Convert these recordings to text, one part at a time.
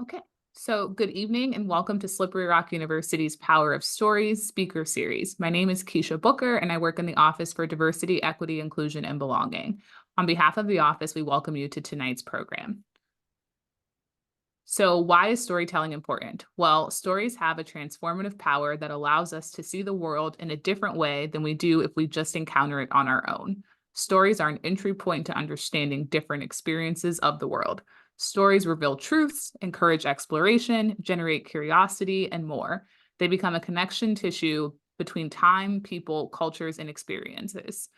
Okay, so good evening and welcome to Slippery Rock University's Power of Stories speaker series. My name is Keisha Booker and I work in the Office for Diversity, Equity, Inclusion, and Belonging. On behalf of the office, we welcome you to tonight's program. So why is storytelling important? Well, stories have a transformative power that allows us to see the world in a different way than we do if we just encounter it on our own. Stories are an entry point to understanding different experiences of the world. Stories reveal truths, encourage exploration, generate curiosity, and more. They become a connection tissue between time, people, cultures, and experiences.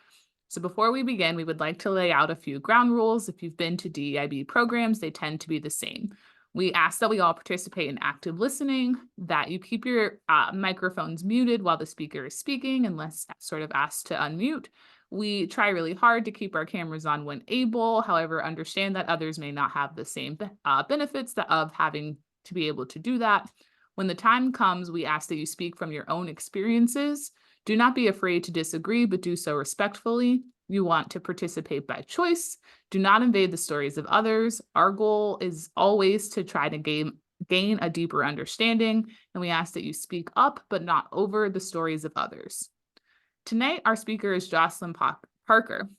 So before we begin, we would like to lay out a few ground rules. If you've been to DEIB programs, they tend to be the same. We ask that we all participate in active listening, that you keep your microphones muted while the speaker is speaking, unless sort of asked to unmute. We try really hard to keep our cameras on when able. However, understand that others may not have the same benefits of having to be able to do that. When the time comes, we ask that you speak from your own experiences. Do not be afraid to disagree, but do so respectfully. You want to participate by choice. Do not invade the stories of others. Our goal is always to try to gain a deeper understanding, and we ask that you speak up, but not over the stories of others. Tonight, our speaker is Joselyn Parker,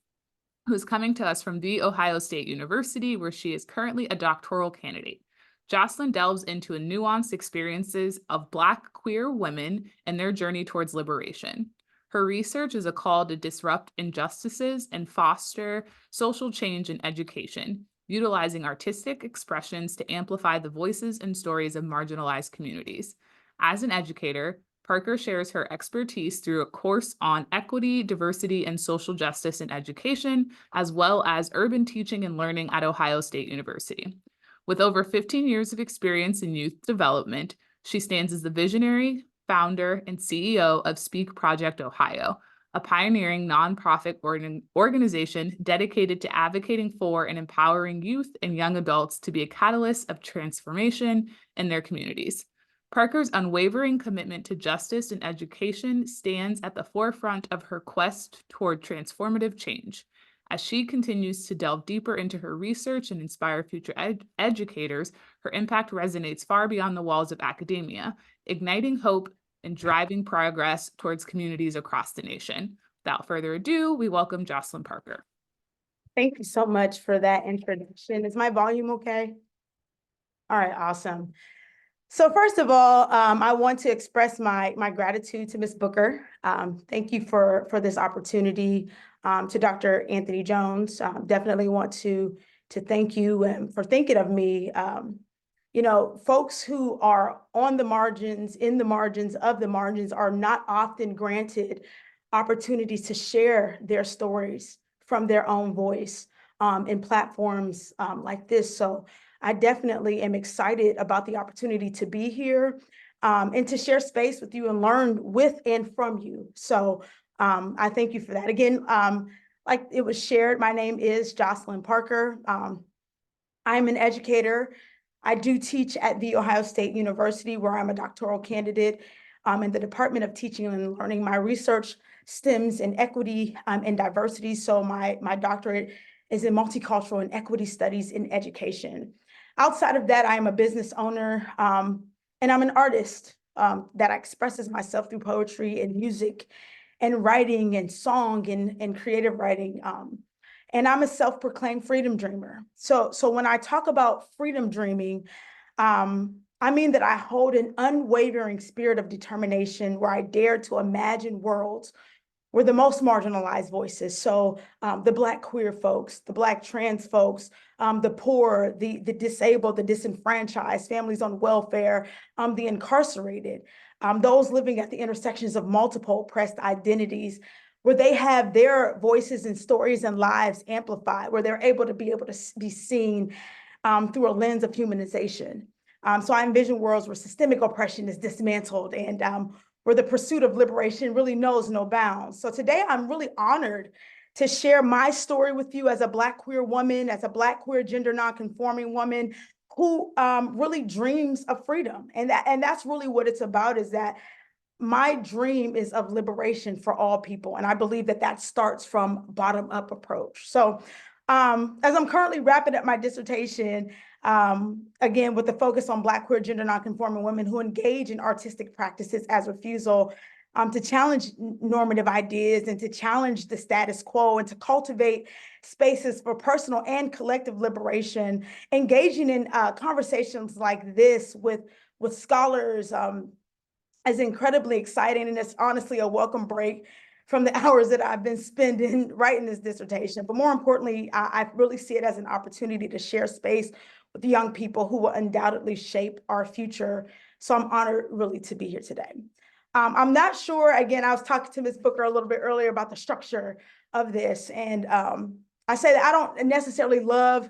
who is coming to us from The Ohio State University, where she is currently a doctoral candidate. Joselyn delves into nuanced experiences of Black queer women and their journey towards liberation. Her research is a call to disrupt injustices and foster social change in education, utilizing artistic expressions to amplify the voices and stories of marginalized communities. As an educator, Parker shares her expertise through a course on equity, diversity, and social justice in education, as well as urban teaching and learning at Ohio State University. With over 15 years of experience in youth development, she stands as the visionary, founder, and CEO of Speak Project Ohio, a pioneering nonprofit organization dedicated to advocating for and empowering youth and young adults to be a catalyst of transformation in their communities. Parker's unwavering commitment to justice and education stands at the forefront of her quest toward transformative change. As she continues to delve deeper into her research and inspire future educators, her impact resonates far beyond the walls of academia, igniting hope and driving progress towards communities across the nation. Without further ado, we welcome Joselyn Parker. Thank you so much for that introduction. Is my volume okay? All right, awesome. So first of all, I want to express my gratitude to Ms. Booker. Thank you for this opportunity. To Dr. Anthony Jones, definitely want to thank you for thinking of me. You know, folks who are on the margins, in the margins of the margins, are not often granted opportunities to share their stories from their own voice in platforms like this. So I definitely am excited about the opportunity to be here and to share space with you and learn with and from you. So I thank you for that. Again, like it was shared, my name is Joselyn Parker. I'm an educator. I do teach at The Ohio State University, where I'm a doctoral candidate in the Department of Teaching and Learning. My research stems in equity and diversity. So my doctorate is in multicultural and equity studies in education. Outside of that, I am a business owner and I'm an artist that expresses myself through poetry and music and writing and song and creative writing. And I'm a self-proclaimed freedom dreamer. So when I talk about freedom dreaming, I mean that I hold an unwavering spirit of determination where I dare to imagine worlds where the most marginalized voices, so the Black queer folks, the Black trans folks, the poor, the disabled, the disenfranchised, families on welfare, the incarcerated, those living at the intersections of multiple oppressed identities, where they have their voices and stories and lives amplified, where they're able to be seen through a lens of humanization. So I envision worlds where systemic oppression is dismantled and where the pursuit of liberation really knows no bounds. So today I'm really honored to share my story with you as a Black queer woman, as a Black queer gender nonconforming woman who really dreams of freedom. And that's really what it's about, is that my dream is of liberation for all people. And I believe that starts from bottom-up approach. So as I'm currently wrapping up my dissertation, Again, with the focus on Black, queer, gender nonconforming women who engage in artistic practices as refusal to challenge normative ideas and to challenge the status quo and to cultivate spaces for personal and collective liberation, engaging in conversations like this with scholars is incredibly exciting, and it's honestly a welcome break from the hours that I've been spending writing this dissertation. But more importantly, I really see it as an opportunity to share space with young people who will undoubtedly shape our future. So I'm honored really to be here today. I'm not sure, again, I was talking to Ms. Booker a little bit earlier about the structure of this. And I say that I don't necessarily love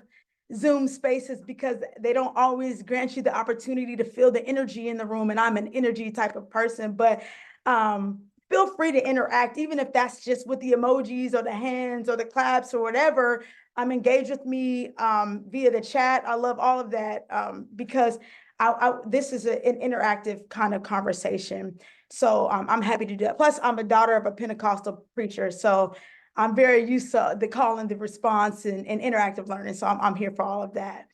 Zoom spaces because they don't always grant you the opportunity to feel the energy in the room. And I'm an energy type of person, but feel free to interact, even if that's just with the emojis or the hands or the claps or whatever. Engage with me via the chat. I love all of that because this is an interactive kind of conversation. So I'm happy to do that. Plus, I'm a daughter of a Pentecostal preacher, so I'm very used to the call and the response and interactive learning. So I'm here for all of that.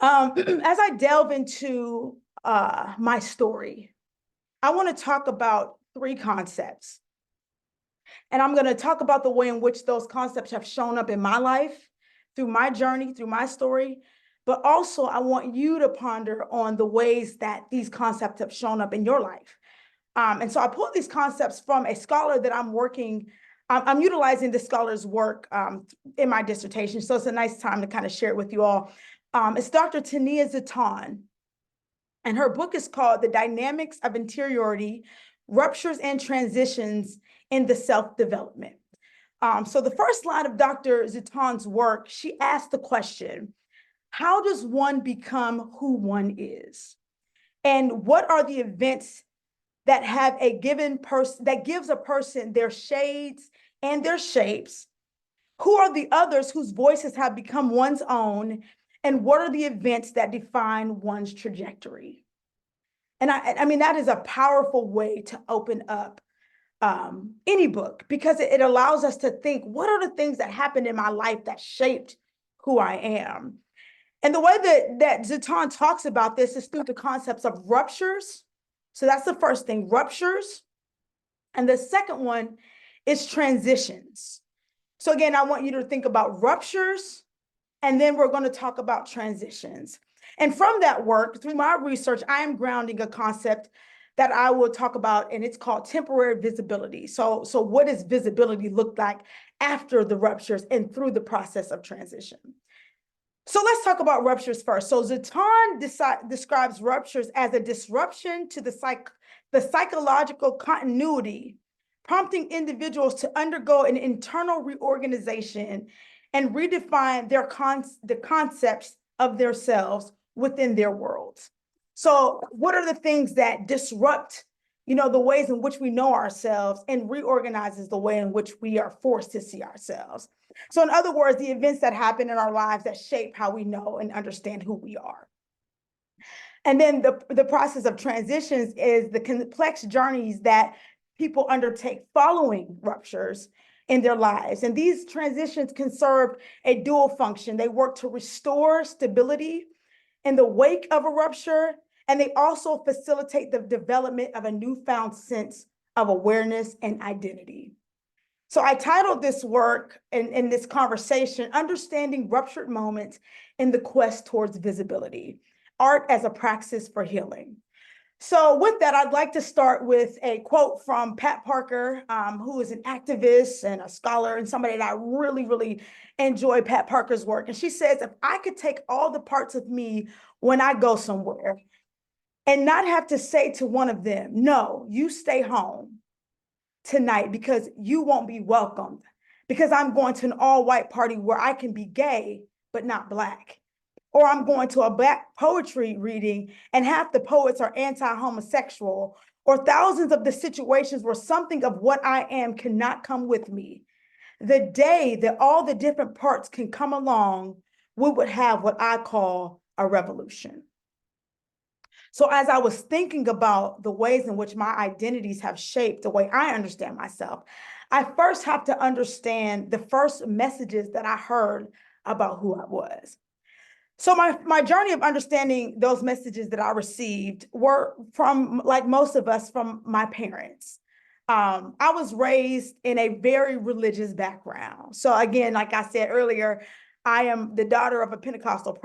As I delve into my story, I want to talk about 3 concepts. And I'm going to talk about the way in which those concepts have shown up in my life, through my journey, through my story. But also, I want you to ponder on the ways that these concepts have shown up in your life. And so I pulled these concepts from a scholar that I'm utilizing this scholar's work in my dissertation. So it's a nice time to kind of share it with you all. It's Dr. Tania Zeton, and her book is called The Dynamics of Interiority, Ruptures and Transitions in the Self-Development. So the first line of Dr. Zeton's work, she asked the question, how does one become who one is? And what are the events that have a given person, that gives a person their shades and their shapes? Who are the others whose voices have become one's own? And what are the events that define one's trajectory? And I mean, that is a powerful way to open up any book, because it allows us to think, what are the things that happened in my life that shaped who I am? And the way that Zeton talks about this is through the concepts of ruptures. So that's the first thing, ruptures. And the second one is transitions. So again, I want you to think about ruptures, and then we're going to talk about transitions. And from that work, through my research, I am grounding a concept that I will talk about, and it's called temporary visibility. So what does visibility look like after the ruptures and through the process of transition? So let's talk about ruptures first. So Zeton describes ruptures as a disruption to the psychological continuity, prompting individuals to undergo an internal reorganization and redefine the concepts of themselves within their worlds. So what are the things that disrupt, the ways in which we know ourselves and reorganizes the way in which we are forced to see ourselves? So in other words, the events that happen in our lives that shape how we know and understand who we are. And then the process of transitions is the complex journeys that people undertake following ruptures in their lives. And these transitions can serve a dual function. They work to restore stability in the wake of a rupture, and they also facilitate the development of a newfound sense of awareness and identity. So I titled this work in this conversation, Understanding Ruptured Moments in the Quest Towards Visibility, Art as a Praxis for Healing. So with that, I'd like to start with a quote from Pat Parker, who is an activist and a scholar and somebody that I really, really enjoy Pat Parker's work. And she says, if I could take all the parts of me when I go somewhere and not have to say to one of them, no, you stay home tonight because you won't be welcomed, because I'm going to an all-white party where I can be gay, but not Black. Or I'm going to a Black poetry reading and half the poets are anti-homosexual, or thousands of the situations where something of what I am cannot come with me. The day that all the different parts can come along, we would have what I call a revolution. So as I was thinking about the ways in which my identities have shaped the way I understand myself, I first have to understand the first messages that I heard about who I was. So my journey of understanding those messages that I received were from, like most of us, from my parents. I was raised in a very religious background. So again, like I said earlier, I am the daughter of a Pentecostal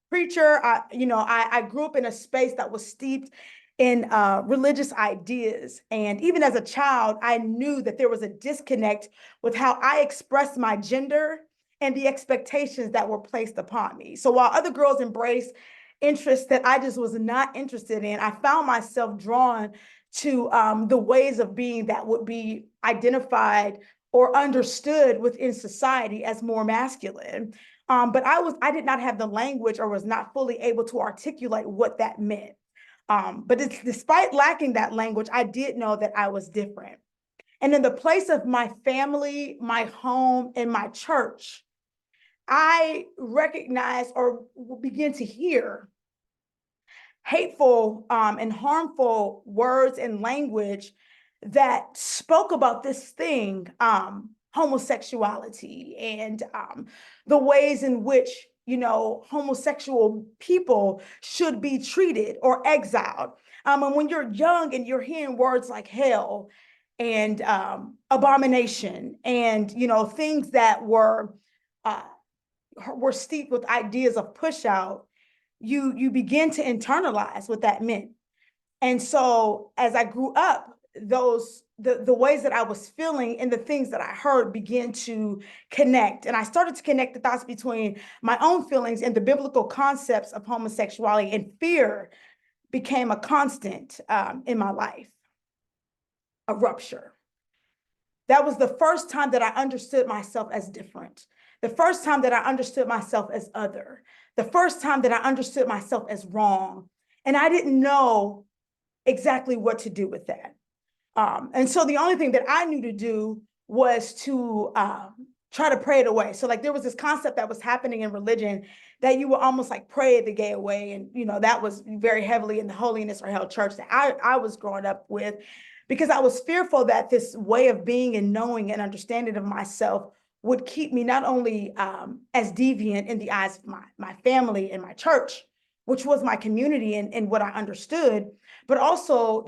preacher. I grew up in a space that was steeped in religious ideas. And even as a child, I knew that there was a disconnect with how I expressed my gender and the expectations that were placed upon me. So while other girls embraced interests that I just was not interested in, I found myself drawn to the ways of being that would be identified or understood within society as more masculine. But I did not have the language or was not fully able to articulate what that meant. But despite lacking that language, I did know that I was different. And in the place of my family, my home, and my church, I recognize or begin to hear hateful and harmful words and language that spoke about this thing, homosexuality, and the ways in which, homosexual people should be treated or exiled. And when you're young and you're hearing words like hell and abomination and, things that were steeped with ideas of push out, you begin to internalize what that meant. And so as I grew up, the ways that I was feeling and the things that I heard began to connect. And I started to connect the dots between my own feelings and the biblical concepts of homosexuality, and fear became a constant in my life, a rupture. That was the first time that I understood myself as different. The first time that I understood myself as other. The first time that I understood myself as wrong. And I didn't know exactly what to do with that. And so the only thing that I knew to do was to try to pray it away. So like there was this concept that was happening in religion that you would almost like pray the gay away. And, that was very heavily in the holiness or hell church that I was growing up with, because I was fearful that this way of being and knowing and understanding of myself would keep me not only as deviant in the eyes of my family and my church, which was my community and what I understood, but also,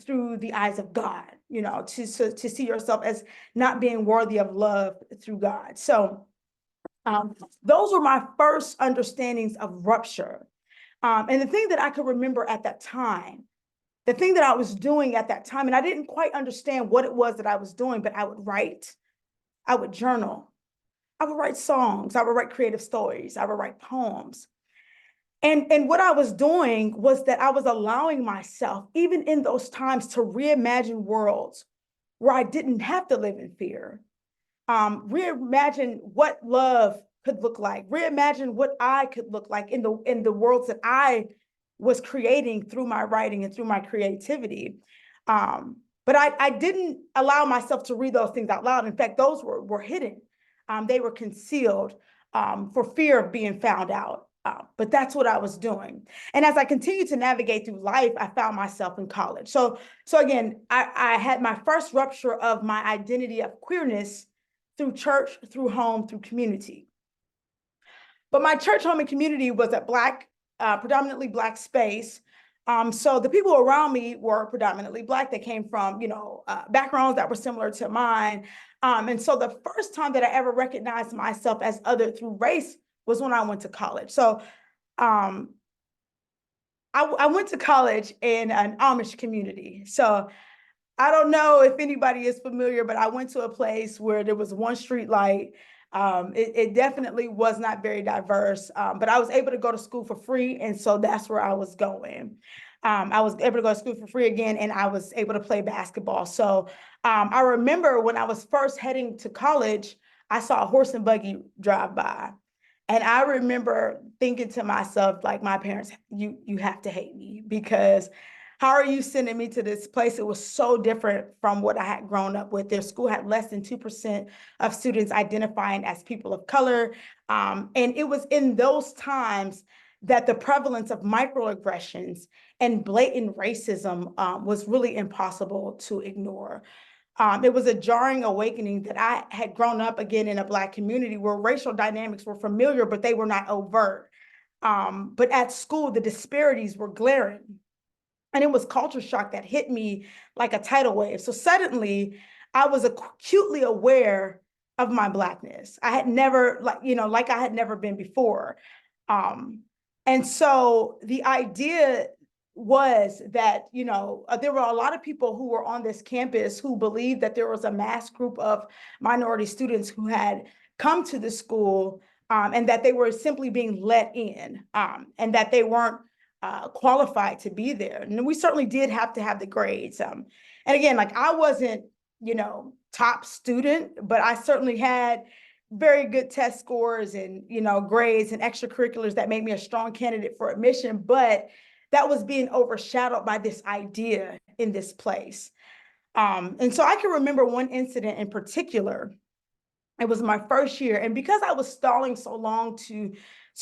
through the eyes of God, to see yourself as not being worthy of love through God. So those were my first understandings of rupture. And the thing that I could remember at that time, the thing that I was doing at that time, and I didn't quite understand what it was that I was doing, but I would write, I would journal, I would write songs, I would write creative stories, I would write poems. And what I was doing was that I was allowing myself, even in those times, to reimagine worlds where I didn't have to live in fear. Reimagine what love could look like, reimagine what I could look like in the worlds that I was creating through my writing and through my creativity. But I didn't allow myself to read those things out loud. In fact, those were hidden. They were concealed for fear of being found out. But that's what I was doing. And as I continued to navigate through life, I found myself in college. So again, I had my first rupture of my identity of queerness through church, through home, through community. But my church, home, and community was a predominantly Black space. So the people around me were predominantly Black. They came from, backgrounds that were similar to mine. And so the first time that I ever recognized myself as other through race was when I went to college. So I went to college in an Amish community. So I don't know if anybody is familiar, but I went to a place where there was one street light. It definitely was not very diverse, but I was able to go to school for free. And so that's where I was going. I was able to go to school for free again, and I was able to play basketball. So I remember when I was first heading to college, I saw a horse and buggy drive by. And I remember thinking to myself, like, my parents, you have to hate me, because how are you sending me to this place? It was so different from what I had grown up with. Their school had less than 2% of students identifying as people of color. And it was in those times that the prevalence of microaggressions and blatant racism was really impossible to ignore. It was a jarring awakening that I had grown up again in a Black community where racial dynamics were familiar, but they were not overt. But at school, the disparities were glaring. And it was culture shock that hit me like a tidal wave. So suddenly I was acutely aware of my Blackness. I had never, like I had never been before. Um, and so the idea was that, there were a lot of people who were on this campus who believed that there was a mass group of minority students who had come to the school, and that they were simply being let in, and that they weren't qualified to be there. And we certainly did have to have the grades. And again, like I wasn't, top student, but I certainly had very good test scores and, grades and extracurriculars that made me a strong candidate for admission. But that was being overshadowed by this idea in this place. And so I can remember one incident in particular. It was my first year. And because I was stalling so long to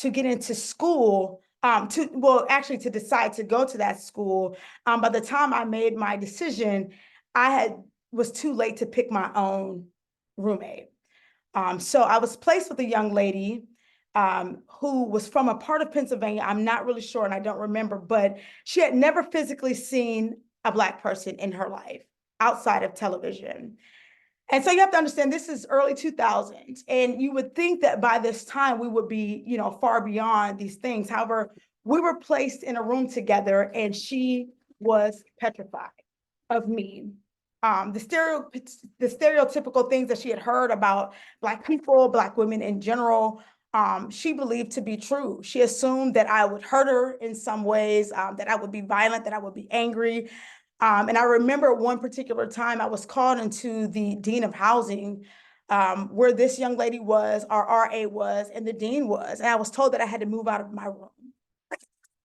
get into school, to decide to go to that school, by the time I made my decision, was too late to pick my own roommate. So I was placed with a young lady who was from a part of Pennsylvania. I'm not really sure, and I don't remember, but she had never physically seen a Black person in her life outside of television. And so you have to understand, this is early 2000s, and you would think that by this time we would be, far beyond these things. However, we were placed in a room together, and she was petrified of me. The stereotypical things that she had heard about Black people, Black women in general, she believed to be true. She assumed that I would hurt her in some ways, that I would be violent, that I would be angry. And I remember one particular time I was called into the Dean of Housing, where this young lady was, our RA was, and the dean was. And I was told that I had to move out of my room.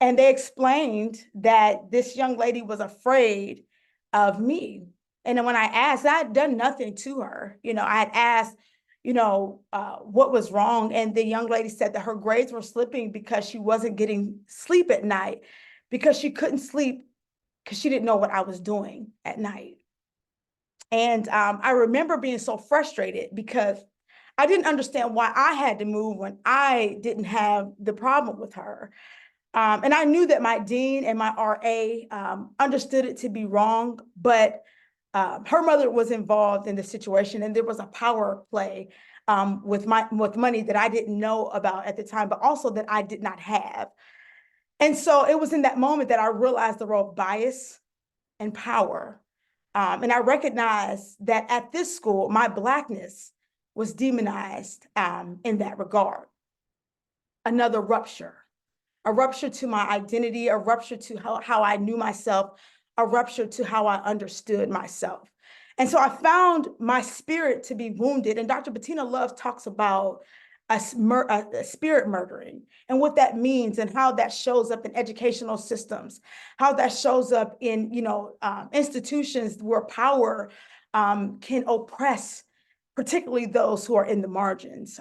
And they explained that this young lady was afraid of me. And then when I asked, I had done nothing to her. I had asked, what was wrong. And the young lady said that her grades were slipping because she wasn't getting sleep at night, because she couldn't sleep because she didn't know what I was doing at night. And I remember being so frustrated because I didn't understand why I had to move when I didn't have the problem with her. And I knew that my dean and my RA understood it to be wrong, but her mother was involved in the situation, and there was a power play with money that I didn't know about at the time, but also that I did not have. And so it was in that moment that I realized the role of bias and power. And I recognized that at this school, my Blackness was demonized in that regard. Another rupture, a rupture to my identity, a rupture to how I knew myself, a rupture to how I understood myself. And so I found my spirit to be wounded. And Dr. Bettina Love talks about a spirit murdering and what that means, and how that shows up in educational systems, how that shows up in institutions where power can oppress, particularly those who are in the margins.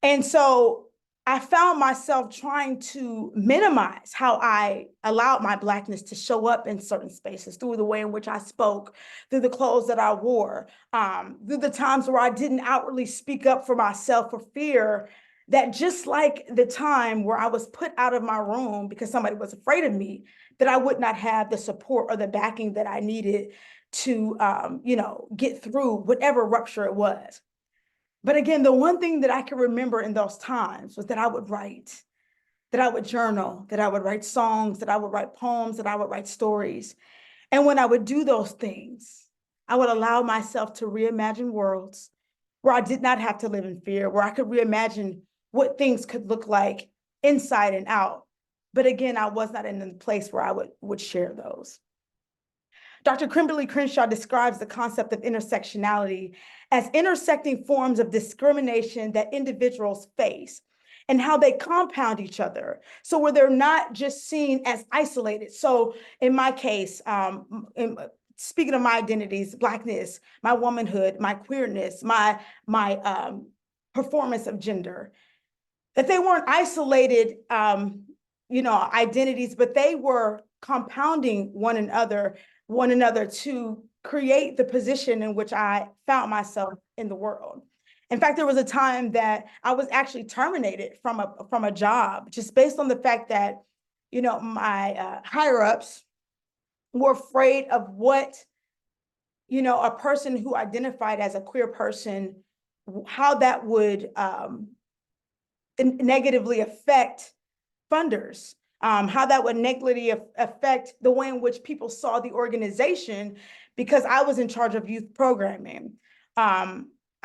And so I found myself trying to minimize how I allowed my Blackness to show up in certain spaces, through the way in which I spoke, through the clothes that I wore, through the times where I didn't outwardly speak up for myself for fear that, just like the time where I was put out of my room because somebody was afraid of me, that I would not have the support or the backing that I needed to, get through whatever rupture it was. But again, the one thing that I can remember in those times was that I would write, that I would journal, that I would write songs, that I would write poems, that I would write stories. And when I would do those things, I would allow myself to reimagine worlds where I did not have to live in fear, where I could reimagine what things could look like inside and out. But again, I was not in the place where I would share those. Dr. Kimberly Crenshaw describes the concept of intersectionality as intersecting forms of discrimination that individuals face and how they compound each other. So where they're not just seen as isolated. So in my case, speaking of my identities, Blackness, my womanhood, my queerness, my performance of gender, that they weren't isolated, identities, but they were compounding one another to create the position in which I found myself in the world. In fact, there was a time that I was actually terminated from a job just based on the fact that, my higher ups were afraid of what, a person who identified as a queer person, how that would negatively affect funders, how that would negatively affect the way in which people saw the organization because I was in charge of youth programming.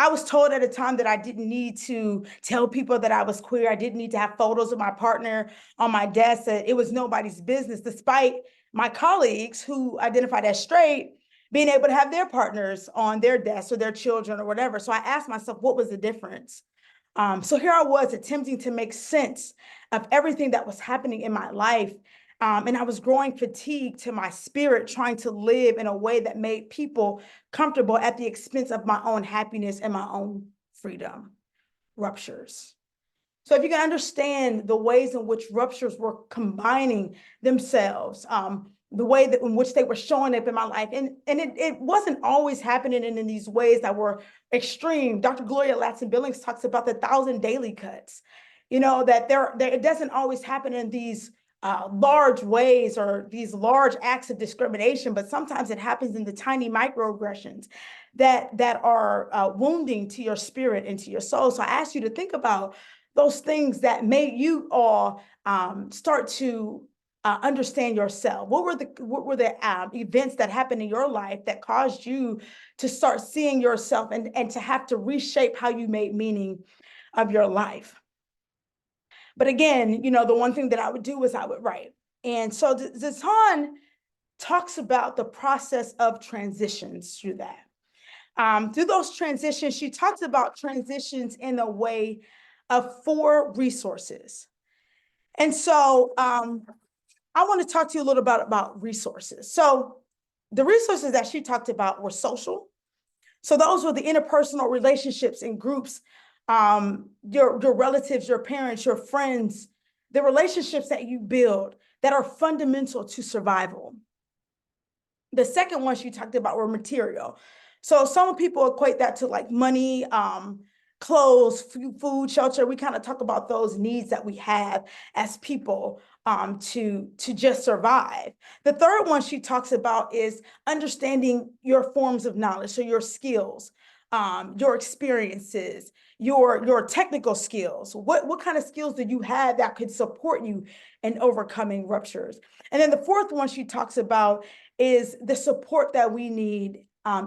I was told at a time that I didn't need to tell people that I was queer. I didn't need to have photos of my partner on my desk, that it was nobody's business, despite my colleagues who identified as straight being able to have their partners on their desks or their children or whatever. So I asked myself, what was the difference? So here I was attempting to make sense of everything that was happening in my life. And I was growing fatigue to my spirit, trying to live in a way that made people comfortable at the expense of my own happiness and my own freedom. Ruptures. So if you can understand the ways in which ruptures were combining themselves, the way that in which they were showing up in my life, and it wasn't always happening in these ways that were extreme. Dr. Gloria Ladson-Billings talks about the 1,000 daily cuts, that there it doesn't always happen in these large ways or these large acts of discrimination, but sometimes it happens in the tiny microaggressions that are wounding to your spirit and to your soul. So I ask you to think about those things that made you all start to understand yourself. What were the events that happened in your life that caused you to start seeing yourself and to have to reshape how you made meaning of your life? But again, the one thing that I would do is I would write. And so Zatan talks about the process of transitions through that. Through those transitions, she talks about transitions in a way of 4 resources. And so I want to talk to you a little bit about resources. So the resources that she talked about were social. So those were the interpersonal relationships in groups, your relatives, your parents, your friends, the relationships that you build that are fundamental to survival. The second one she talked about were material. So some people equate that to like money, clothes, food, shelter. We kind of talk about those needs that we have as people to just survive. The third one she talks about is understanding your forms of knowledge, so your skills, your experiences, your technical skills. What kind of skills do you have that could support you in overcoming ruptures? And then the fourth one she talks about is the support that we need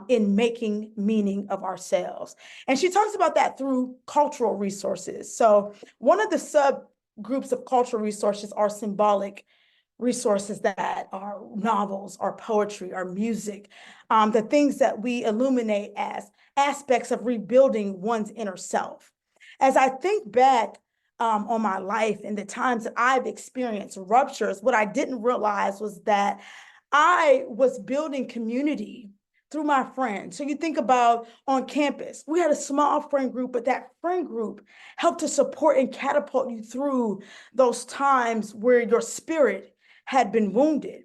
in making meaning of ourselves. And she talks about that through cultural resources. So one of the subgroups of cultural resources are symbolic resources that are novels, or poetry, or music, the things that we illuminate as aspects of rebuilding one's inner self. As I think back on my life and the times that I've experienced ruptures, what I didn't realize was that I was building community through my friends. So you think about on campus, we had a small friend group, but that friend group helped to support and catapult you through those times where your spirit had been wounded.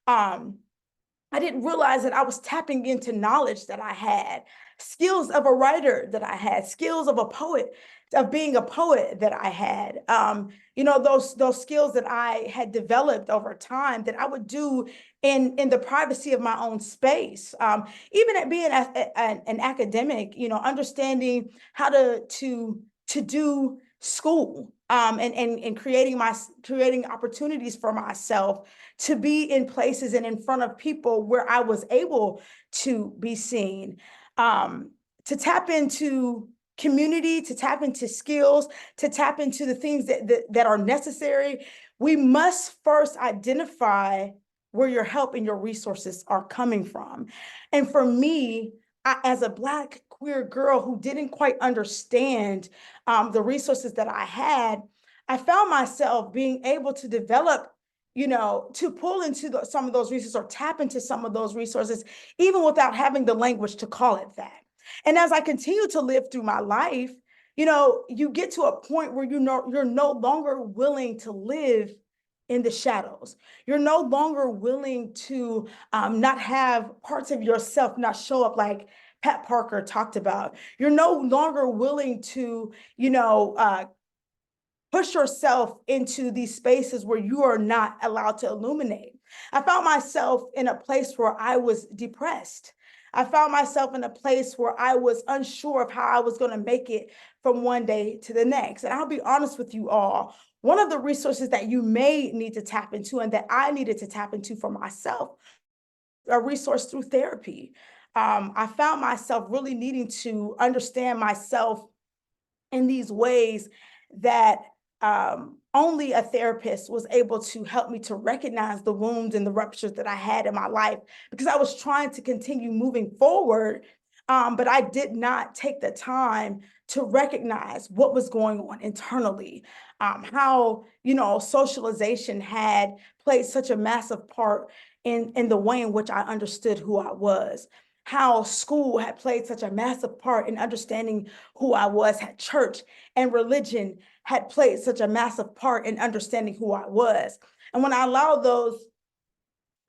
I didn't realize that I was tapping into knowledge that I had, skills of a writer that I had, skills of a poet, of being a poet that I had. Those skills that I had developed over time that I would do in the privacy of my own space. Even at being an academic, understanding how to do school, and creating opportunities for myself to be in places and in front of people where I was able to be seen, to tap into community, to tap into skills, to tap into the things that are necessary. We must first identify where your help and your resources are coming from. And for me, as a Black queer girl who didn't quite understand the resources that I had, I found myself being able to develop, to pull into some of those resources or tap into some of those resources, even without having the language to call it that. And as I continue to live through my life, you get to a point where you're no longer willing to live in the shadows. You're no longer willing to not have parts of yourself not show up like Pat Parker talked about. You're no longer willing to, push yourself into these spaces where you are not allowed to illuminate. I found myself in a place where I was depressed. I found myself in a place where I was unsure of how I was going to make it from one day to the next. And I'll be honest with you all, one of the resources that you may need to tap into and that I needed to tap into for myself, a resource through therapy. I found myself really needing to understand myself in these ways that only a therapist was able to help me to recognize the wounds and the ruptures that I had in my life, because I was trying to continue moving forward, but I did not take the time to recognize what was going on internally, how, socialization had played such a massive part in the way in which I understood who I was, how school had played such a massive part in understanding who I was, had church and religion had played such a massive part in understanding who I was. And when I allowed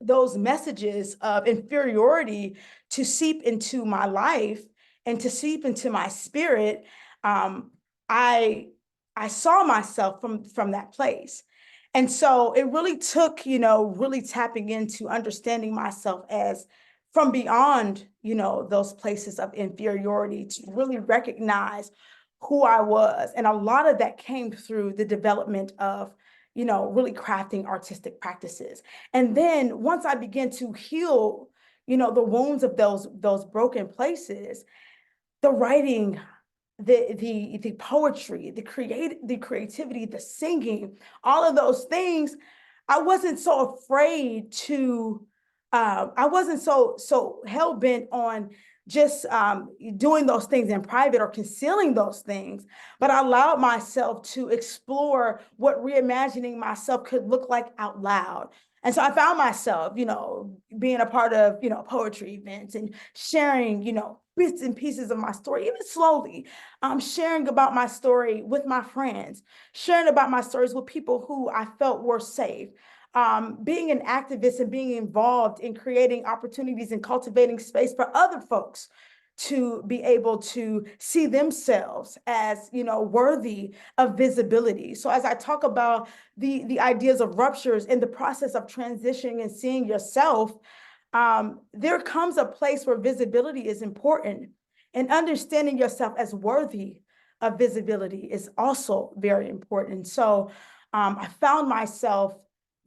those messages of inferiority to seep into my life and to seep into my spirit, I saw myself from that place. And so it really took, really tapping into understanding myself as from beyond, those places of inferiority to really recognize who I was. And a lot of that came through the development of, really crafting artistic practices. And then once I began to heal, the wounds of those broken places, the writing, the poetry, the creativity, the singing, all of those things, I wasn't so afraid to, I wasn't so hell-bent on just doing those things in private or concealing those things, but I allowed myself to explore what reimagining myself could look like out loud. And so I found myself, being a part of, poetry events and sharing, bits and pieces of my story, even slowly, sharing about my story with my friends, sharing about my stories with people who I felt were safe, being an activist and being involved in creating opportunities and cultivating space for other folks to be able to see themselves as, worthy of visibility. So as I talk about the ideas of ruptures in the process of transitioning and seeing yourself, there comes a place where visibility is important, and understanding yourself as worthy of visibility is also very important. So I found myself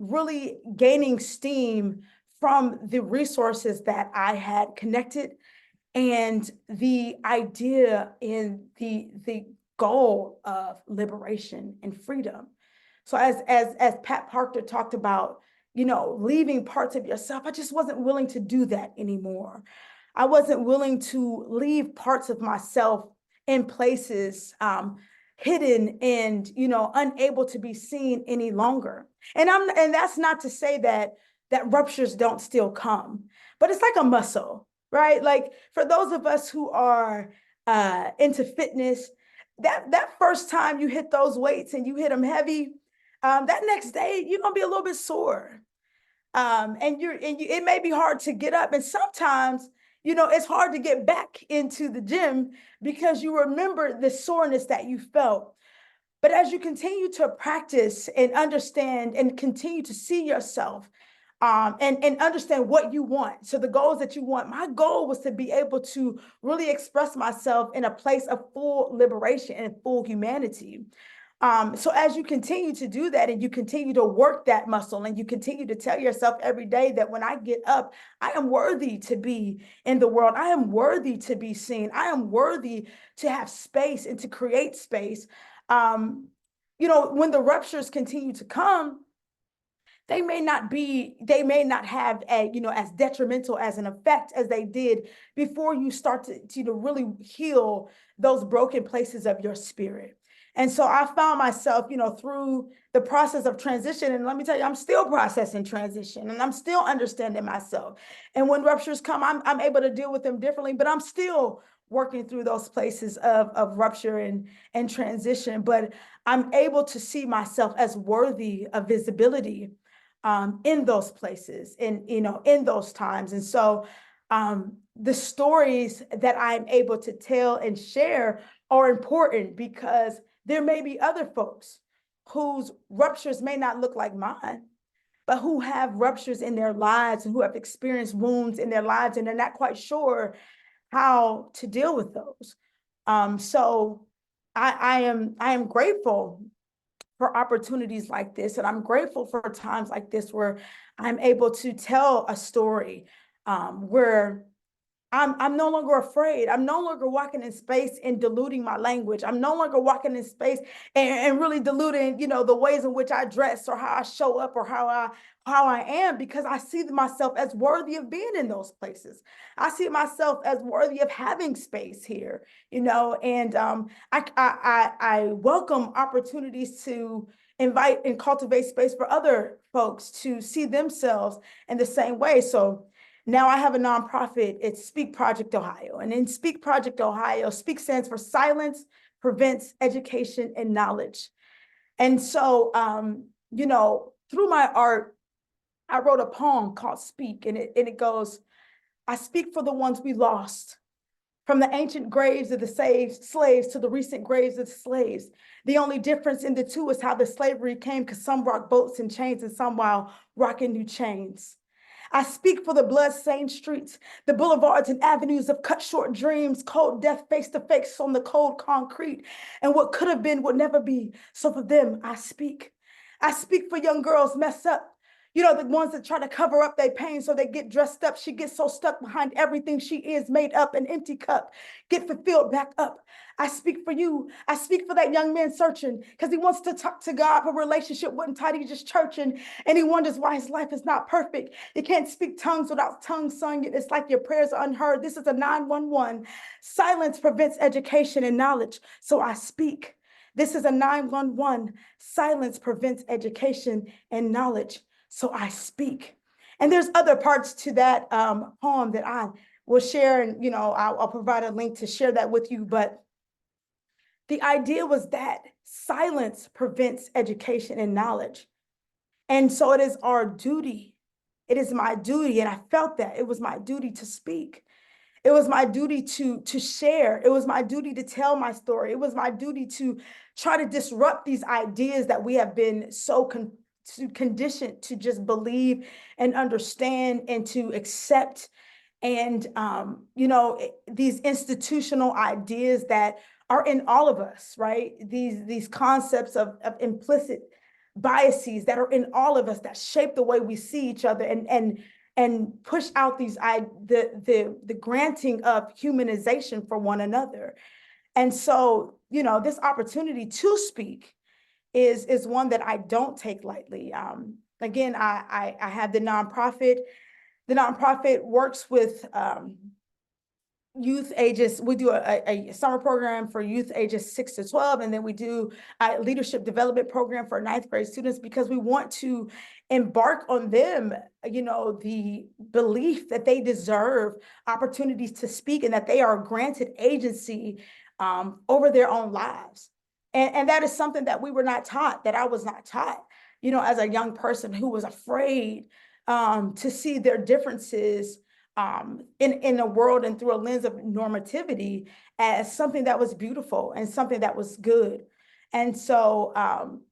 really gaining steam from the resources that I had connected and the idea and the goal of liberation and freedom. So as Pat Parker talked about, leaving parts of yourself, I just wasn't willing to do that anymore. I wasn't willing to leave parts of myself in places hidden and, unable to be seen any longer. And that's not to say that ruptures don't still come, but it's like a muscle, right? Like for those of us who are into fitness, that first time you hit those weights and you hit them heavy, that next day you're gonna be a little bit sore, it may be hard to get up, and sometimes it's hard to get back into the gym because you remember the soreness that you felt. But as you continue to practice and understand and continue to see yourself, and understand what you want, so the goals that you want, my goal was to be able to really express myself in a place of full liberation and full humanity. So as you continue to do that and you continue to work that muscle and you continue to tell yourself every day that when I get up, I am worthy to be in the world. I am worthy to be seen. I am worthy to have space and to create space. When the ruptures continue to come, they may not have as detrimental as an effect as they did before you start to really heal those broken places of your spirit. And so I found myself, through the process of transition, and let me tell you, I'm still processing transition and I'm still understanding myself. And when ruptures come, I'm able to deal with them differently, but I'm still working through those places of rupture and transition. But I'm able to see myself as worthy of visibility in those places and, in those times. And so The stories that I'm able to tell and share are important because there may be other folks whose ruptures may not look like mine, but who have ruptures in their lives and who have experienced wounds in their lives, and they're not quite sure how to deal with those. So I am grateful for opportunities like this, and I'm grateful for times like this where I'm able to tell a story where I'm no longer afraid. I'm no longer walking in space and diluting my language. I'm no longer walking in space and really diluting, the ways in which I dress or how I show up or how I am, because I see myself as worthy of being in those places. I see myself as worthy of having space here, and I welcome opportunities to invite and cultivate space for other folks to see themselves in the same way. So now I have a nonprofit. It's Speak Project Ohio. And in Speak Project Ohio, Speak stands for Silence Prevents Education and Knowledge. And so, through my art, I wrote a poem called Speak, and it goes, I speak for the ones we lost, from the ancient graves of the slaves to the recent graves of the slaves. The only difference in the two is how the slavery came, because some rock boats and chains and some while rocking new chains. I speak for the blood-stained streets, the boulevards and avenues of cut short dreams, cold death face to face on the cold concrete, and what could have been would never be. So for them, I speak. I speak for young girls mess up. The ones that try to cover up their pain so they get dressed up. She gets so stuck behind everything she is, made up, an empty cup. Get fulfilled back up. I speak for you. I speak for that young man searching because he wants to talk to God, but relationship wasn't tight. He's just churching, and he wonders why his life is not perfect. You can't speak tongues without tongues sung. It's like your prayers are unheard. This is a 911. Silence prevents education and knowledge, so I speak. This is a 911. Silence prevents education and knowledge, so I speak. And there's other parts to that poem that I will share, and I'll provide a link to share that with you. But the idea was that silence prevents education and knowledge. And so it is our duty. It is my duty, and I felt that it was my duty to speak. It was my duty to share. It was my duty to tell my story. It was my duty to try to disrupt these ideas that we have been so conditioned to just believe and understand and to accept. And, these institutional ideas that are in all of us, right? These concepts of implicit biases that are in all of us that shape the way we see each other and push out the granting of humanization for one another. And so, this opportunity to speak is one that I don't take lightly. Again, I have the nonprofit. The nonprofit works with youth ages. We do a summer program for youth ages 6 to 12, and then we do a leadership development program for 9th grade students, because we want to embark on them, the belief that they deserve opportunities to speak and that they are granted agency over their own lives. And that is something that we were not taught, that I was not taught, as a young person who was afraid to see their differences in a world and through a lens of normativity as something that was beautiful and something that was good. And so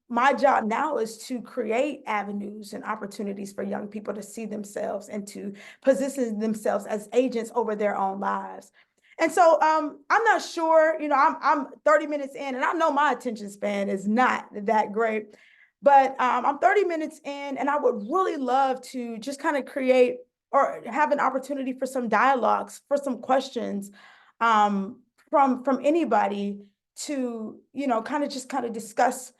my job now is to create avenues and opportunities for young people to see themselves and to position themselves as agents over their own lives. And so I'm not sure, I'm 30 minutes in, and I know my attention span is not that great, but I'm 30 minutes in, and I would really love to just kind of create or have an opportunity for some dialogues, for some questions from anybody to, kind of discuss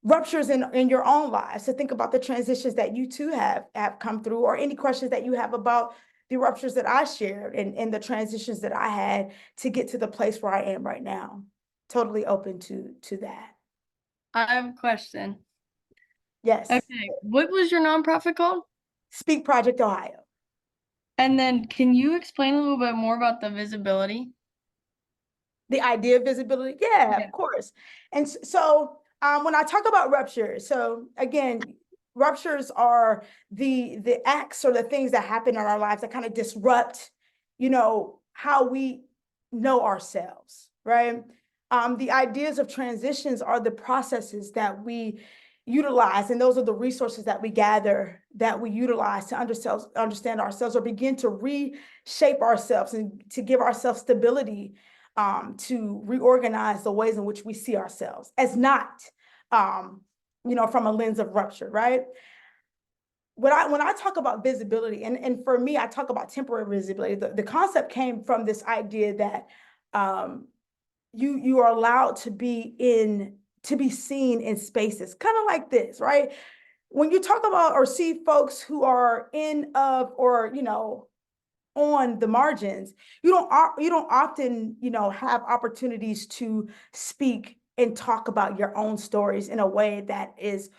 ruptures in your own lives, to think about the transitions that you too have come through, or any questions that you have about the ruptures that I shared and the transitions that I had to get to the place where I am right now. Totally open to that. I have a question. Yes. Okay, what was your nonprofit called? Speak Project Ohio. And then can you explain a little bit more about the visibility? The idea of visibility? Yeah, of course. And so when I talk about ruptures, so again, ruptures are the acts or the things that happen in our lives that kind of disrupt how we know ourselves, right? The ideas of transitions are the processes that we utilize, and those are the resources that we gather, that we utilize to understand ourselves, or begin to reshape ourselves and to give ourselves stability, to reorganize the ways in which we see ourselves as not, from a lens of rupture, right? When I talk about visibility, and for me, I talk about temporary visibility, the concept came from this idea that you are allowed to be seen in spaces, kind of like this, right? When you talk about or see folks who are or on the margins, you don't often, have opportunities to speak and talk about your own stories in a way that is,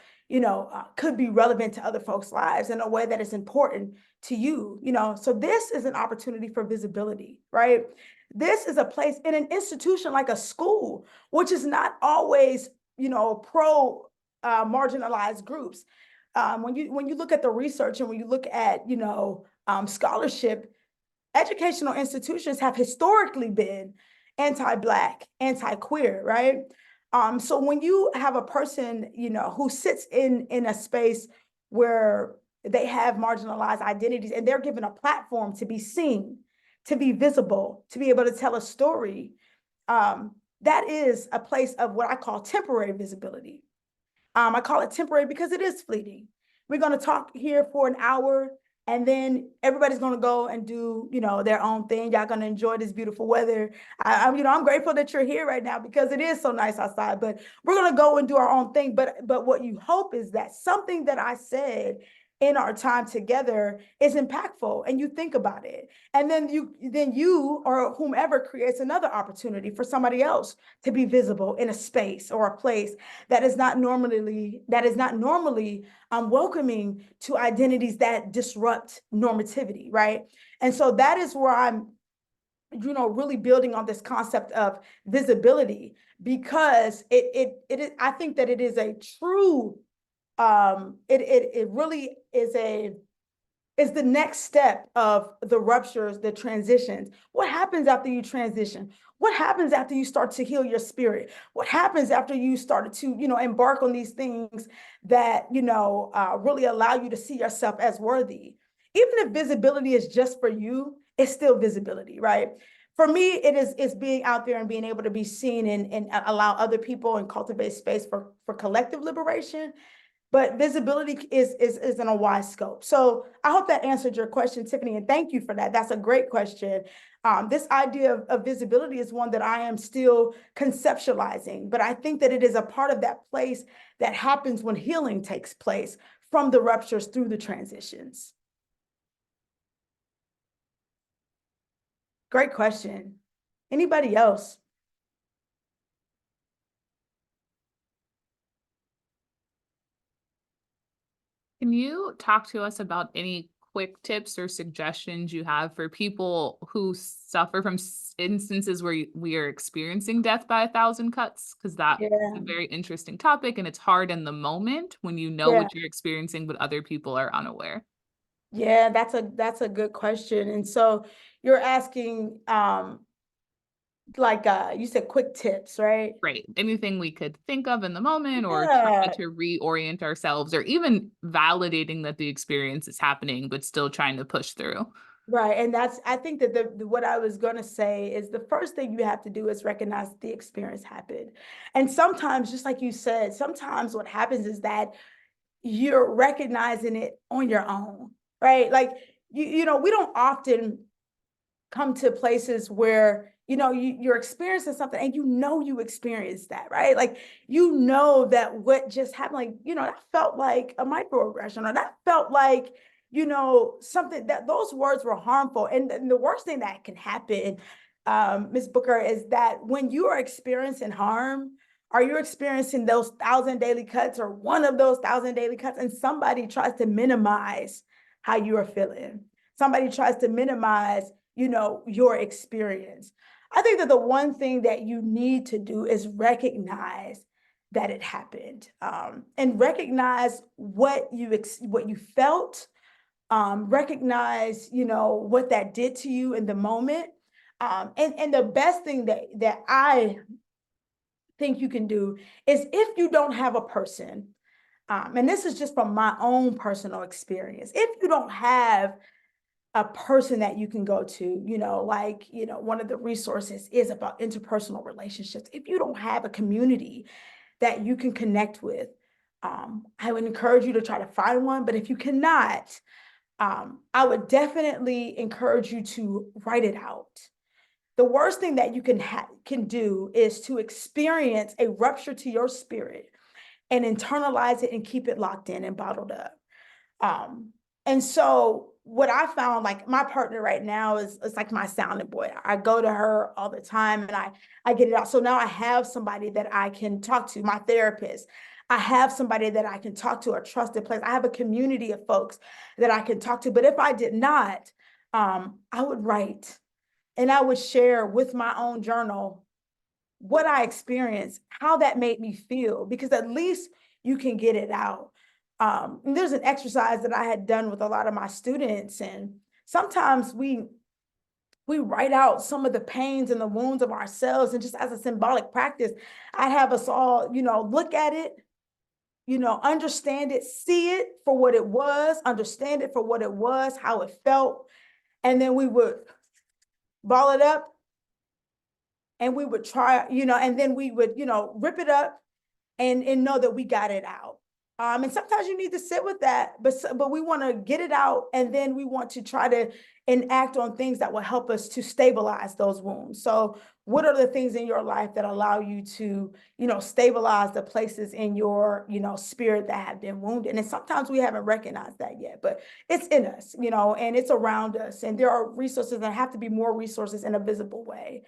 could be relevant to other folks' lives, in a way that is important to you, So this is an opportunity for visibility, right? This is a place in an institution like a school, which is not always, pro marginalized groups. When you look at the research, and when you look at, scholarship, educational institutions have historically been anti-Black, anti-queer, right? So when you have a person, who sits in a space where they have marginalized identities, and they're given a platform to be seen, to be visible, to be able to tell a story, that is a place of what I call temporary visibility. I call it temporary because it is fleeting. We're going to talk here for an hour, and then everybody's going to go and do, their own thing. Y'all going to enjoy this beautiful weather. I'm grateful that you're here right now because it is so nice outside, but we're going to go and do our own thing. But what you hope is that something that I said in our time together is impactful, and you think about it. And then you or whomever creates another opportunity for somebody else to be visible in a space or a place that is not normally welcoming to identities that disrupt normativity, right? And so that is where I'm, really building on this concept of visibility, because I think that it is a true, it really is the next step of the ruptures, the transitions. What happens after you transition? What happens after you start to heal your spirit? What happens after you started to, embark on these things that, really allow you to see yourself as worthy? Even if visibility is just for you, it's still visibility, right? For me, it's being out there and being able to be seen, and allow other people and cultivate space for collective liberation. But visibility is in a wide scope. So I hope that answered your question, Tiffany, and thank you for that. That's a great question. This idea of visibility is one that I am still conceptualizing, but I think that it is a part of that place that happens when healing takes place, from the ruptures through the transitions. Great question. Anybody else? Can you talk to us about any quick tips or suggestions you have for people who suffer from instances where we are experiencing death by 1,000 cuts? Because that is Yeah, a very interesting topic, and it's hard in the moment when you know yeah, what you're experiencing, but other people are unaware. yeah. That's a good question. And so you're asking, like, you said quick tips, right? Right. Anything we could think of in the moment, or try Yeah, to reorient ourselves, or even validating that the experience is happening, but still trying to push through. right. And I think that what I was going to say is, the first thing you have to do is recognize that the experience happened. And sometimes, just like you said, sometimes what happens is that you're recognizing it on your own, right? Like, we don't often come to places where, you're experiencing something, and you experienced that, right? Like, that what just happened, like, that felt like a microaggression, or that felt like, something, that those words were harmful. And the worst thing that can happen, Ms. Booker, is that when you are experiencing harm, are you experiencing those 1,000 daily cuts, or one of those 1,000 daily cuts, and somebody tries to minimize how you are feeling? Somebody tries to minimize, your experience. I think that the one thing that you need to do is recognize that it happened, and recognize what you felt, recognize, what that did to you in the moment. And the best thing that I think you can do is, if you don't have a person, and this is just from my own personal experience, if you don't have a person that you can go to, one of the resources is about interpersonal relationships. If you don't have a community that you can connect with, I would encourage you to try to find one. But if you cannot, I would definitely encourage you to write it out. The worst thing that you can do is to experience a rupture to your spirit and internalize it and keep it locked in and bottled up. And so what I found, like, my partner right now is like my sounding board. I go to her all the time and I get it out. So now I have somebody that I can talk to, my therapist. I have somebody that I can talk to, a trusted place. I have a community of folks that I can talk to. But if I did not, I would write and I would share with my own journal what I experienced, how that made me feel, because at least you can get it out. And there's an exercise that I had done with a lot of my students, and sometimes we write out some of the pains and the wounds of ourselves, and just as a symbolic practice, I'd have us all, look at it, understand it, see it for what it was, understand it for what it was, how it felt, and then we would ball it up and we would try, and then we would, rip it up and know that we got it out. And sometimes you need to sit with that, but we want to get it out, and then we want to try to enact on things that will help us to stabilize those wounds. So what are the things in your life that allow you to, stabilize the places in your, spirit that have been wounded? And sometimes we haven't recognized that yet, but it's in us, and it's around us. And there are resources, that have to be more resources in a visible way.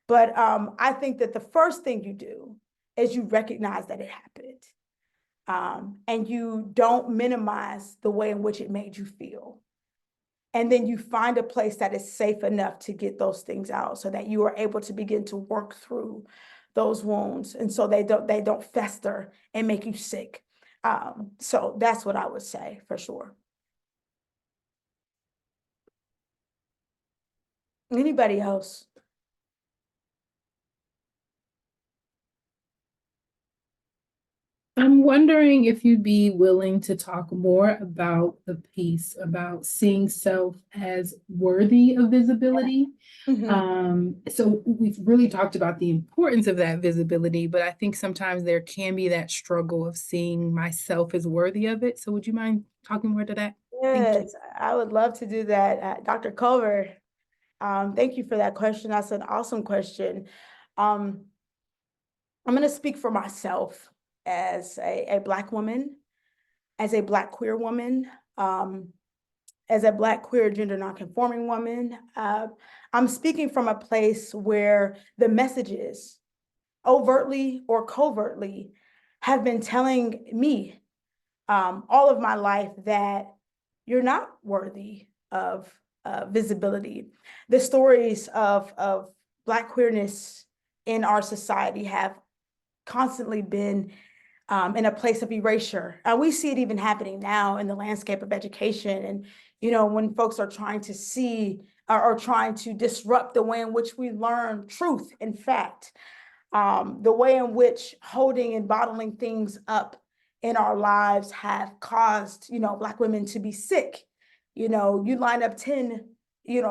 But I think that the first thing you do is you recognize that it happened. And you don't minimize the way in which it made you feel. And then you find a place that is safe enough to get those things out, so that you are able to begin to work through those wounds. And so they don't fester and make you sick. So that's what I would say for sure. Anybody else? I'm wondering if you'd be willing to talk more about the piece about seeing self as worthy of visibility. So we've really talked about the importance of that visibility, but I think sometimes there can be that struggle of seeing myself as worthy of it. So would you mind talking more to that? Yes, I would love to do that. Dr. Culver, thank you for that question. That's an awesome question. I'm going to speak for myself as a Black woman, as a Black queer woman, as a Black queer gender nonconforming woman. I'm speaking from a place where the messages, overtly or covertly, have been telling me all of my life that you're not worthy of visibility. The stories of Black queerness in our society have constantly been in a place of erasure. We see it even happening now in the landscape of education. And, when folks are trying to see or trying to disrupt the way in which we learn truth and fact, the way in which holding and bottling things up in our lives have caused, Black women to be sick. You line up 10,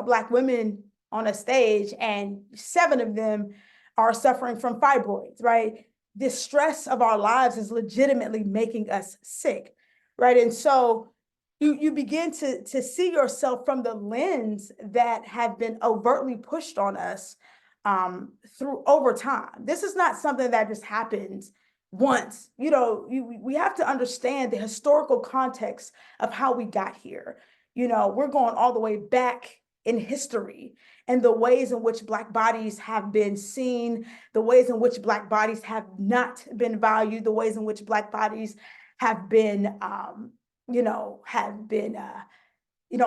Black women on a stage, and 7 of them are suffering from fibroids, right? The stress of our lives is legitimately making us sick, right? And so you begin to see yourself from the lens that have been overtly pushed on us through over time. This is not something that just happens once. We have to understand the historical context of how we got here. We're going all the way back in history, and the ways in which Black bodies have been seen, the ways in which Black bodies have not been valued, the ways in which Black bodies have been,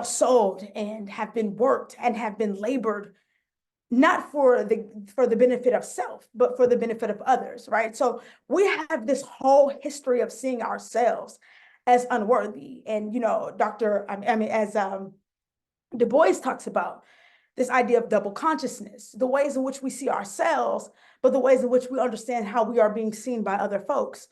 sold and have been worked and have been labored, not for the benefit of self, but for the benefit of others, right? So we have this whole history of seeing ourselves as unworthy. And, as Du Bois talks about this idea of double consciousness, the ways in which we see ourselves, but the ways in which we understand how we are being seen by other folks.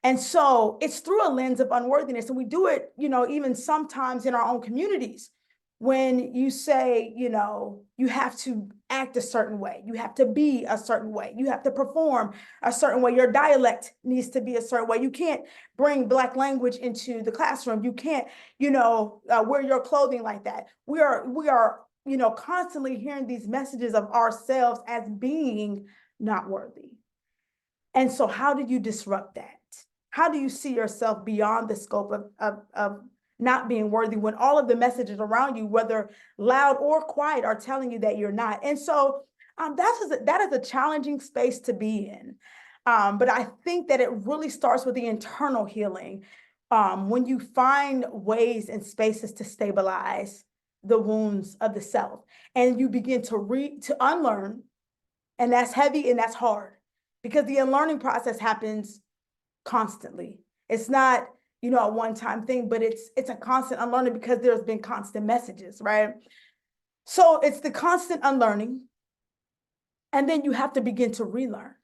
And so it's through a lens of unworthiness. And we do it, even sometimes in our own communities. When you say, you have to act a certain way, you have to be a certain way, you have to perform a certain way, your dialect needs to be a certain way. You can't bring Black language into the classroom. You can't, wear your clothing like that. We are, constantly hearing these messages of ourselves as being not worthy. And so how do you disrupt that? How do you see yourself beyond the scope of not being worthy when all of the messages around you, whether loud or quiet, are telling you that you're not? And so that is a challenging space to be in. But I think that it really starts with the internal healing. When you find ways and spaces to stabilize the wounds of the self, and you begin to unlearn, and that's heavy and that's hard, because the unlearning process happens constantly. It's not, a one-time thing, but it's a constant unlearning because there's been constant messages, right? So it's the constant unlearning. And then you have to begin to relearn.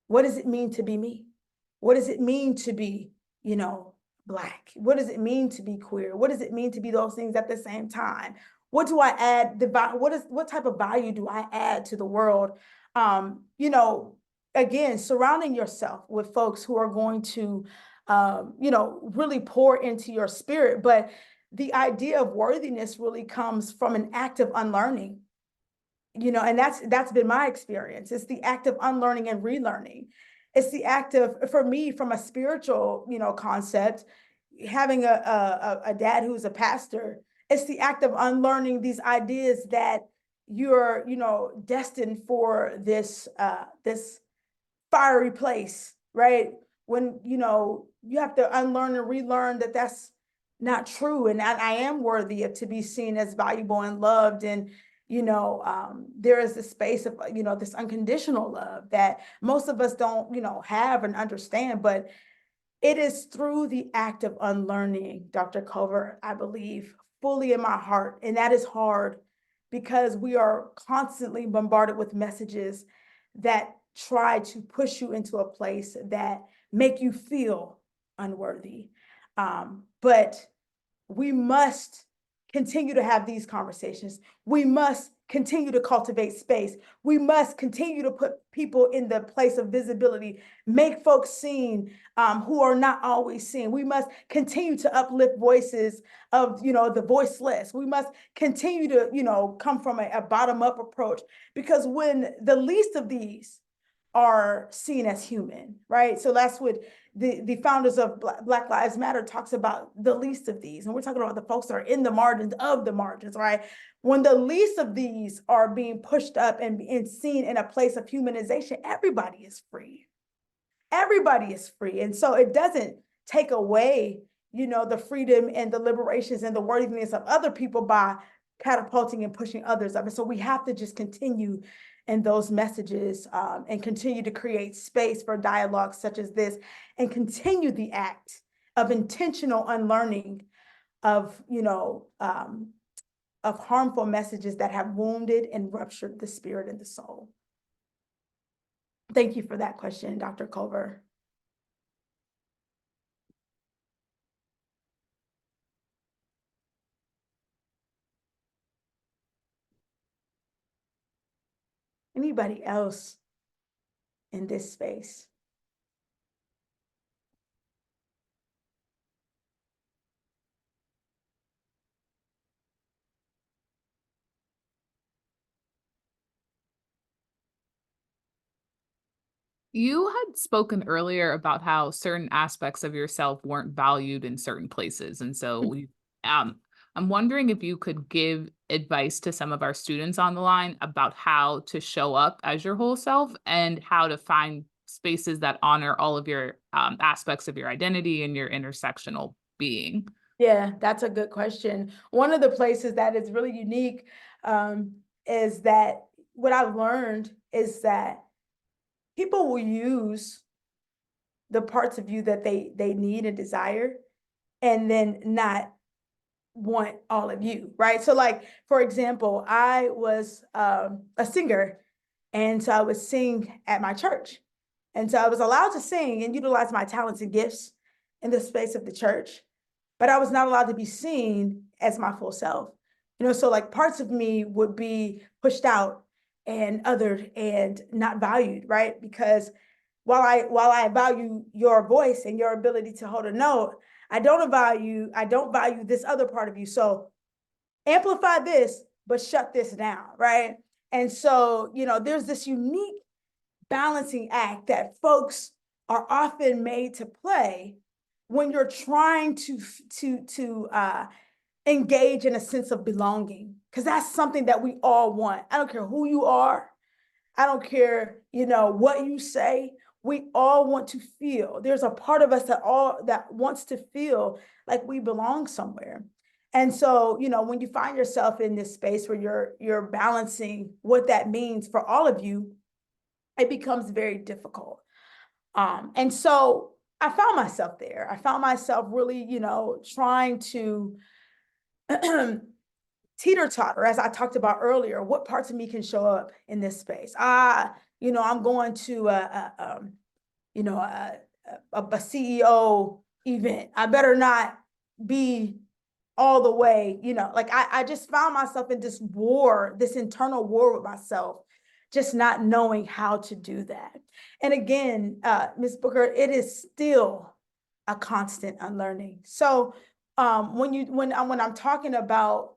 What does it mean to be me? What does it mean to be, Black? What does it mean to be queer? What does it mean to be those things at the same time? What do I add? What type of value do I add to the world? Again, surrounding yourself with folks who are going to, really pour into your spirit. But the idea of worthiness really comes from an act of unlearning, and that's been my experience. It's the act of unlearning and relearning. It's the act of, for me, from a spiritual, concept, having a dad who's a pastor, it's the act of unlearning these ideas that you're, destined for this fiery place, right? When, you have to unlearn and relearn that that's not true. And I am worthy of to be seen as valuable and loved. And, there is this space of, this unconditional love that most of us don't, have and understand. But it is through the act of unlearning, Dr. Culver, I believe fully in my heart. And that is hard because we are constantly bombarded with messages that try to push you into a place that make you feel unworthy. But we must continue to have these conversations. We must continue to cultivate space. We must continue to put people in the place of visibility, make folks seen who are not always seen. We must continue to uplift voices of, the voiceless. We must continue to, come from a bottom-up approach, because when the least of these are seen as human, right? So that's what the founders of Black Lives Matter talks about, the least of these. And we're talking about the folks that are in the margins of the margins, right? When the least of these are being pushed up and seen in a place of humanization, everybody is free. Everybody is free. And so it doesn't take away, the freedom and the liberations and the worthiness of other people by catapulting and pushing others up. And so we have to just continue in those messages and continue to create space for dialogue such as this, and continue the act of intentional unlearning of, of harmful messages that have wounded and ruptured the spirit and the soul. Thank you for that question, Dr. Culver. Anybody else in this space? You had spoken earlier about how certain aspects of yourself weren't valued in certain places. And so I'm wondering if you could give advice to some of our students on the line about how to show up as your whole self and how to find spaces that honor all of your aspects of your identity and your intersectional being. Yeah, that's a good question. One of the places that is really unique is that what I've learned is that people will use the parts of you that they need and desire and then not want all of you, right? So like, for example, I was a singer, and so I would sing at my church. And so I was allowed to sing and utilize my talents and gifts in the space of the church, but I was not allowed to be seen as my full self. So like parts of me would be pushed out and othered and not valued, right? Because while I value your voice and your ability to hold a note, I don't value this other part of you. So amplify this, but shut this down, right? And so, there's this unique balancing act that folks are often made to play when you're trying to engage in a sense of belonging, because that's something that we all want. I don't care who you are. I don't care, what you say. We all want to feel. There's a part of us that wants to feel like we belong somewhere. And so, when you find yourself in this space where you're balancing what that means for all of you, it becomes very difficult. And so I found myself there. I found myself really, trying to teeter-totter, as I talked about earlier, what parts of me can show up in this space. I'm going to a CEO event. I better not be all the way, like I just found myself in this internal war with myself, just not knowing how to do that. And again, Ms. Booker, it is still a constant unlearning. So when I'm talking about,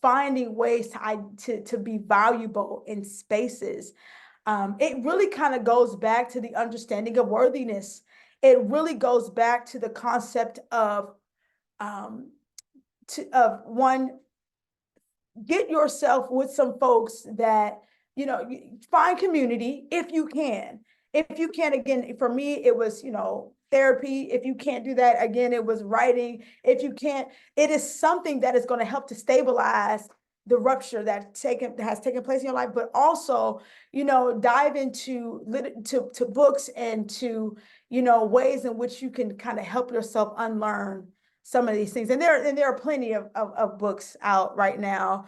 finding ways to be valuable in spaces, it really kind of goes back to the understanding of worthiness. It really goes back to the concept of one, get yourself with some folks that, find community if you can. If you can, again, for me, it was, therapy. If you can't do that, again, it was writing. If you can't, it is something that is going to help to stabilize the rupture that has taken place in your life, but also, dive into to books and to, ways in which you can kind of help yourself unlearn some of these things. And there are plenty of books out right now.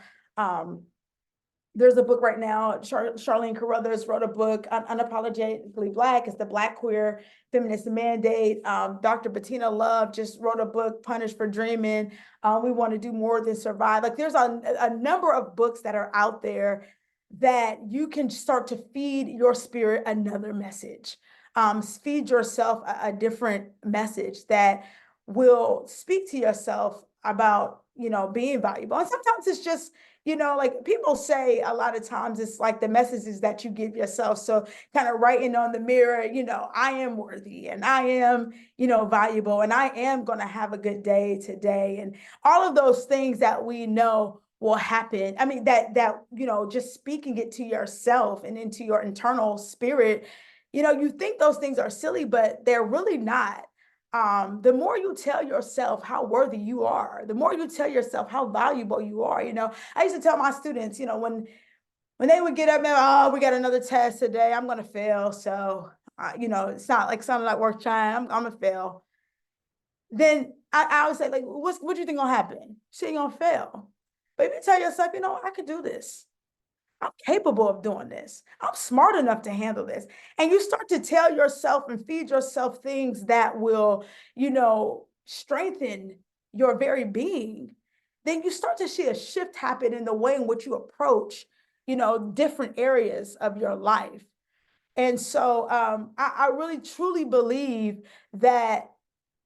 There's a book right now, Charlene Carruthers wrote a book, Unapologetically Black. It's the Black Queer Feminist Mandate. Dr. Bettina Love just wrote a book, Punished for Dreaming. We Want to Do More Than Survive. Like there's a number of books that are out there that you can start to feed your spirit another message. Feed yourself a different message that will speak to yourself about, being valuable. And sometimes it's just, like people say a lot of times it's like the messages that you give yourself. So kind of writing on the mirror, I am worthy and I am, valuable and I am going to have a good day today. And all of those things that we know will happen. I mean, that, just speaking it to yourself and into your internal spirit, you think those things are silly, but they're really not. The more you tell yourself how worthy you are, the more you tell yourself how valuable you are. I used to tell my students, when they would get up and, oh, we got another test today, I'm going to fail. So, it's not like something like worth trying. I'm going to fail. Then I would say, like, what do you think gonna happen? She ain't gonna fail. But if you tell yourself, I could do this. I'm capable of doing this. I'm smart enough to handle this. And you start to tell yourself and feed yourself things that will, strengthen your very being. Then you start to see a shift happen in the way in which you approach, different areas of your life. And so I really truly believe that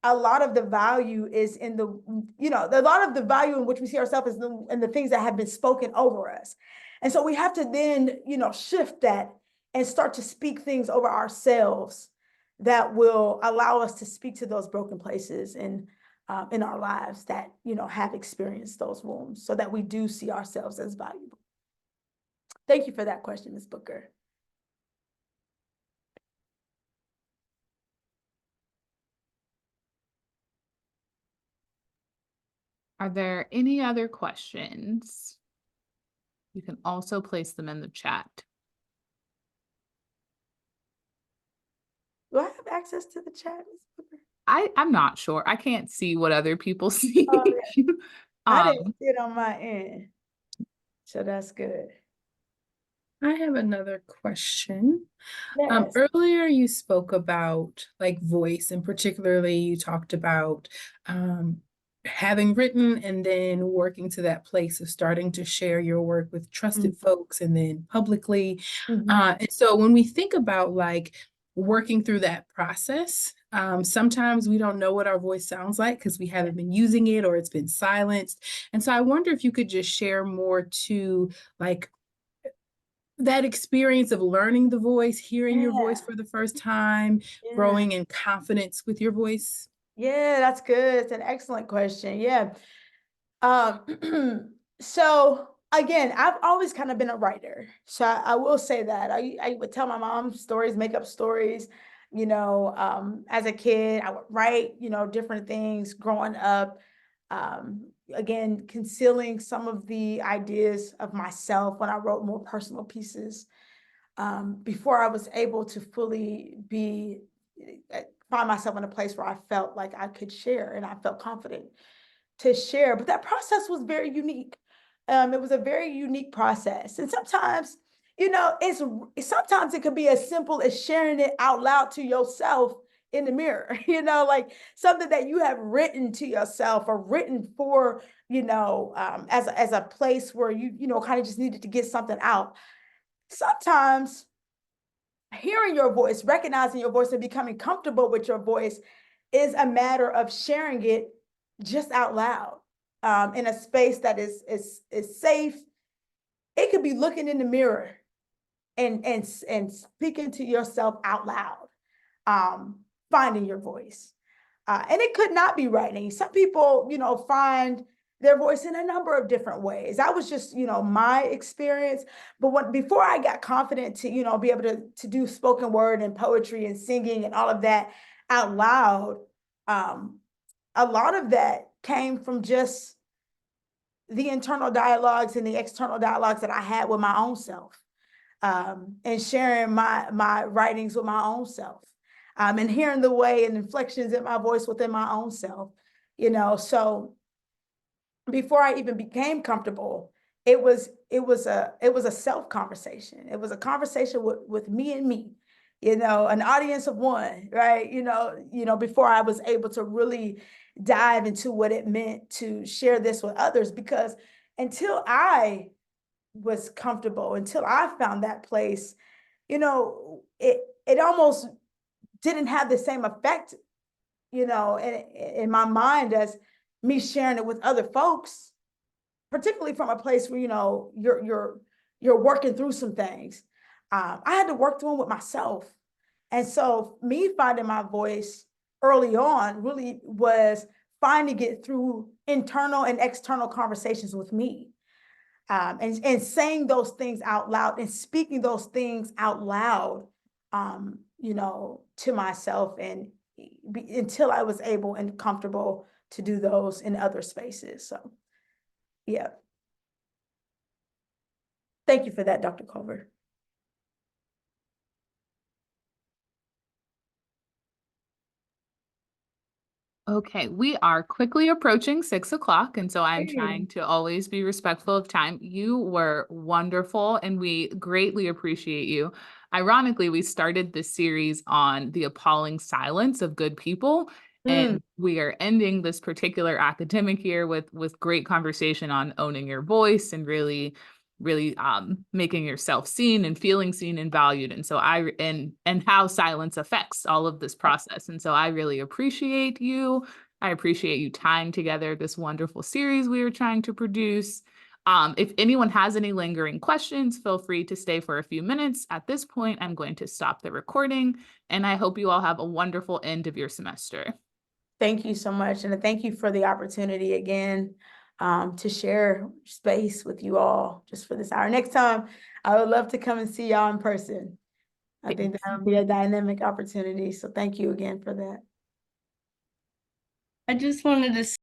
a lot of the value is in a lot of the value in which we see ourselves is in the things that have been spoken over us. And so we have to then, shift that and start to speak things over ourselves that will allow us to speak to those broken places in our lives that, have experienced those wounds so that we do see ourselves as valuable. Thank you for that question, Ms. Booker. Are there any other questions? You can also place them in the chat. Do I have access to the chat, Ms. Booker? I'm not sure. I can't see what other people see. Oh, I didn't Um, see it on my end. So that's good. I have another question. Yes. Earlier you spoke about like voice, and particularly you talked about having written and then working to that place of starting to share your work with trusted folks and then publicly. And so when we think about like working through that process, sometimes we don't know what our voice sounds like because we haven't been using it or it's been silenced. And so I wonder if you could just share more to like that experience of learning the voice, hearing your voice Yeah. for the first time, Yeah. growing in confidence with your voice. Yeah, that's good. It's an excellent question. Yeah. So again, I've always kind of been a writer. So I will say that I would tell my mom stories, make up stories. As a kid, I would write, different things growing up. Again, concealing some of the ideas of myself when I wrote more personal pieces. Before I was able to fully find myself in a place where I felt like I could share and I felt confident to share. But that process was very unique. It was a very unique process. And sometimes, sometimes it could be as simple as sharing it out loud to yourself in the mirror, like something that you have written to yourself or written for, as a place where you kind of just needed to get something out. Sometimes hearing your voice, recognizing your voice and becoming comfortable with your voice is a matter of sharing it just out loud, in a space that is safe. It could be looking in the mirror and speaking to yourself out loud, finding your voice. And it could not be writing. Some people, find their voice in a number of different ways. That was just, my experience. But before I got confident to, be able to do spoken word and poetry and singing and all of that out loud, a lot of that came from just the internal dialogues and the external dialogues that I had with my own self, and sharing my writings with my own self, and hearing the way and inflections in my voice within my own self. So before I even became comfortable, it was a self conversation. It was a conversation with me and me, an audience of one, right? Before I was able to really dive into what it meant to share this with others, because until I was comfortable, until I found that place, it almost didn't have the same effect, in my mind as me sharing it with other folks, particularly from a place where, you're working through some things. I had to work through them with myself. And so me finding my voice early on really was finding it through internal and external conversations with me. And saying those things out loud and speaking those things out loud, to myself, and until I was able and comfortable to do those in other spaces. So, yeah. Thank you for that, Dr. Culver. Okay, we are quickly approaching 6 o'clock, and so I'm Hey. trying to always be respectful of time. You were wonderful, and we greatly appreciate you. Ironically, we started this series on the appalling silence of good people, and we are ending this particular academic year with great conversation on owning your voice and really making yourself seen and feeling seen and valued. And so and how silence affects all of this process. And so I really appreciate you. I appreciate you tying together this wonderful series we are trying to produce. If anyone has any lingering questions, feel free to stay for a few minutes. At this point, I'm going to stop the recording, and I hope you all have a wonderful end of your semester. Thank you so much. And thank you for the opportunity again, to share space with you all just for this hour. Next time, I would love to come and see y'all in person. I think that would be a dynamic opportunity. So thank you again for that. I just wanted to